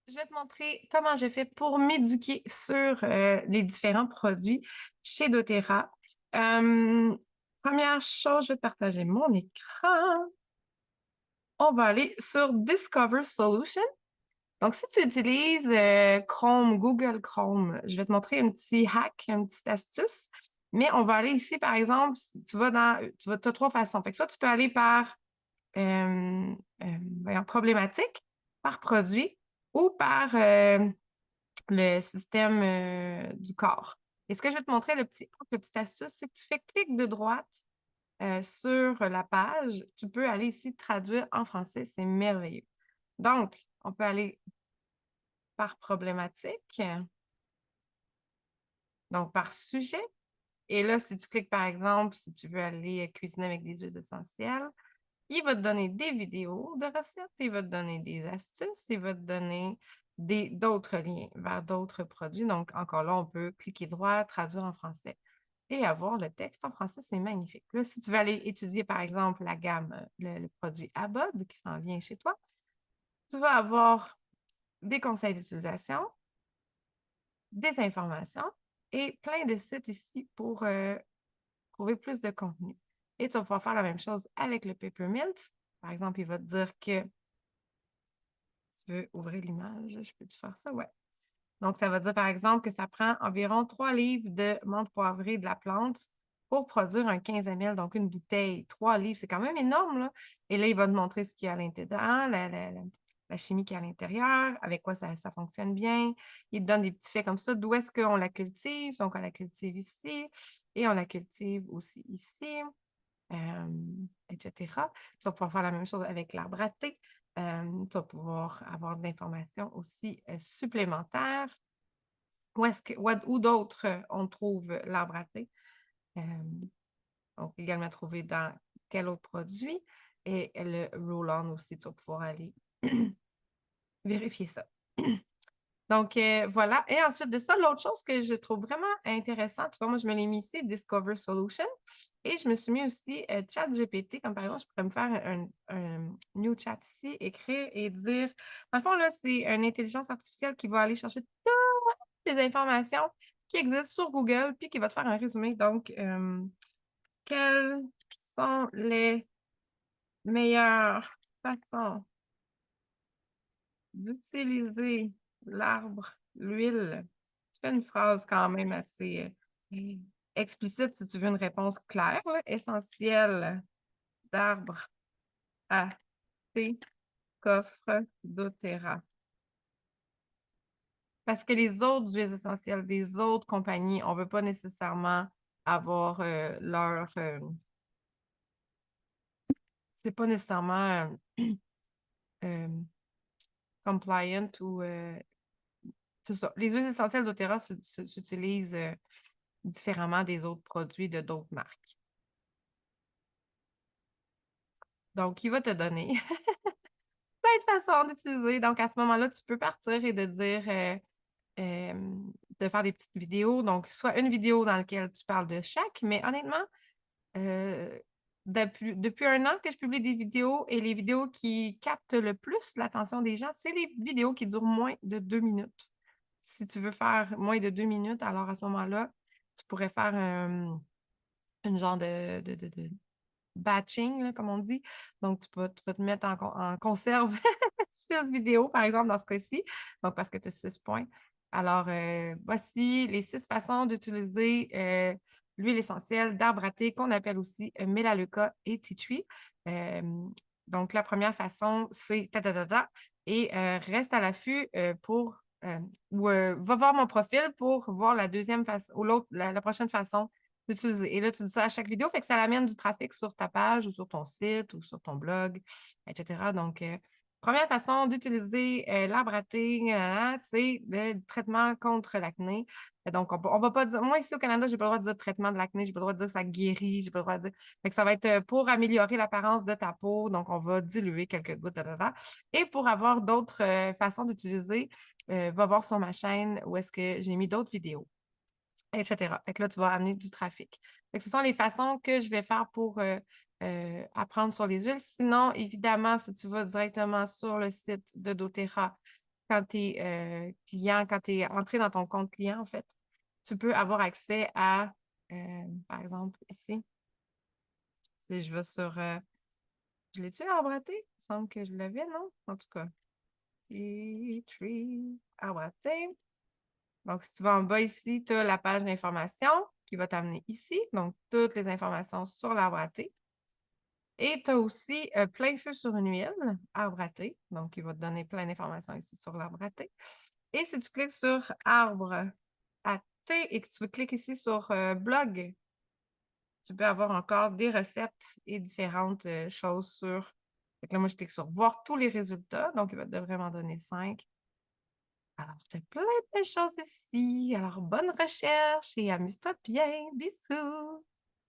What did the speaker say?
Je vais te montrer comment j'ai fait pour m'éduquer sur les différents produits chez doTERRA. Euh, Première chose, je vais te partager mon écran. On va aller sur Discover Solution. Donc, si tu utilises Chrome, Google Chrome, je vais te montrer un petit hack, une petite astuce. Mais on va aller ici, par exemple, si tu vas tu as trois façons. Fait que soit tu peux aller par voyons, problématique, par produit ou par le système du corps. Et ce que je vais te montrer, le petit astuce, c'est que tu fais clic de droite sur la page. Tu peux aller ici traduire en français. C'est merveilleux. Donc, on peut aller par problématique, donc par sujet. Et là, si tu cliques, par exemple, si tu veux aller cuisiner avec des huiles essentielles, il va te donner des vidéos de recettes, il va te donner des astuces, il va te donner d'autres liens vers d'autres produits. Donc, encore là, on peut cliquer droit, traduire en français et avoir le texte en français. C'est magnifique. Là, si tu veux aller étudier, par exemple, la gamme, le produit Abod qui s'en vient chez toi, tu vas avoir des conseils d'utilisation, des informations et plein de sites ici pour trouver plus de contenu. Et tu vas pouvoir faire la même chose avec le Peppermint. Par exemple, il va te dire que tu veux ouvrir l'image, je peux-tu faire ça? Ouais. Donc, ça va dire, par exemple, que ça prend environ 3 livres de menthe poivrée de la plante pour produire un 15 ml, donc une bouteille. 3 livres, c'est quand même énorme, là. Et là, il va te montrer ce qu'il y a à l'intérieur, la chimie qu'il y a à l'intérieur, avec quoi ça fonctionne bien. Il te donne des petits faits comme ça. D'où est-ce qu'on la cultive? Donc, on la cultive ici et on la cultive aussi ici, etc. Tu vas pouvoir faire la même chose avec l'arbre à thé. Tu vas pouvoir avoir de l'information aussi supplémentaire. Où d'autres on trouve l'arbre à thé? Euh, on peut également trouver dans quel autre produit. Et le roll-on aussi, tu vas pouvoir aller vérifier ça. Donc, voilà. Et ensuite de ça, l'autre chose que je trouve vraiment intéressante, tu vois, moi, je me l'ai mis ici, Discover Solution. Et je me suis mis aussi ChatGPT, comme par exemple, je pourrais me faire un new chat ici, écrire et dire. Dans le fond, là, c'est une intelligence artificielle qui va aller chercher toutes les informations qui existent sur Google, puis qui va te faire un résumé. Donc, quelles sont les meilleures façons d'utiliser l'arbre, l'huile? Tu fais une phrase quand même assez explicite si tu veux une réponse claire, là. Essentiel d'arbre à thé, coffre doTERRA. Parce que les autres huiles essentielles des autres compagnies, on ne veut pas nécessairement avoir c'est pas nécessairement euh, compliant ou tout ça. Les huiles essentielles doTERRA s'utilisent différemment des autres produits de d'autres marques. Donc, il va te donner plein de façons d'utiliser. Donc, à ce moment-là, tu peux partir et de dire euh, de faire des petites vidéos. Donc, soit une vidéo dans laquelle tu parles de chaque, mais honnêtement, euh, depuis un an que je publie des vidéos et les vidéos qui captent le plus l'attention des gens, c'est les vidéos qui durent moins de 2 minutes. Si tu veux faire moins de 2 minutes, alors à ce moment-là, tu pourrais faire une genre de batching, là, comme on dit. Donc, tu vas te mettre en conserve 6 vidéos, par exemple, dans ce cas-ci. Donc, parce que tu as 6 points. Alors, voici les 6 façons d'utiliser l'huile essentielle d'arbre à thé qu'on appelle aussi Melaleuca et Tea Tree. Euh, donc, la première façon, c'est ta, ta, ta, ta, et reste à l'affût va voir mon profil pour voir la deuxième façon ou la prochaine façon d'utiliser. Et là, tu dis ça à chaque vidéo, fait que ça amène du trafic sur ta page ou sur ton site ou sur ton blog, etc. Donc, première façon d'utiliser l'arbre à thé, c'est le traitement contre l'acné. Donc, on va pas dire, moi ici au Canada, j'ai pas le droit de dire traitement de l'acné, j'ai pas le droit de dire que ça guérit, j'ai pas le droit de dire. Fait que ça va être pour améliorer l'apparence de ta peau. Donc, on va diluer quelques gouttes, Et pour avoir d'autres façons d'utiliser, va voir sur ma chaîne où est-ce que j'ai mis d'autres vidéos, etc. Fait que là, tu vas amener du trafic. Fait que ce sont les façons que je vais faire pour apprendre sur les huiles. Sinon, évidemment, si tu vas directement sur le site de doTERRA, quand tu es client, quand tu es entré dans ton compte client, en fait, tu peux avoir accès à, par exemple, ici, si je vais sur, je l'ai-tu emprunté? Il me semble que je l'avais, non? En tout cas, Tree, emprunté. Donc, si tu vas en bas ici, tu as la page d'information qui va t'amener ici. Donc, toutes les informations sur l'arbre à thé. Et tu as aussi plein feu sur une huile, arbre à thé. Donc, il va te donner plein d'informations ici sur l'arbre à thé. Et si tu cliques sur arbre à thé et que tu veux cliquer ici sur blog, tu peux avoir encore des recettes et différentes choses sur. Fait que là, moi, je clique sur voir tous les résultats. Donc, il va te vraiment donner 5. Alors, tu as plein de belles choses ici. Alors, bonne recherche et amuse-toi bien. Bisous!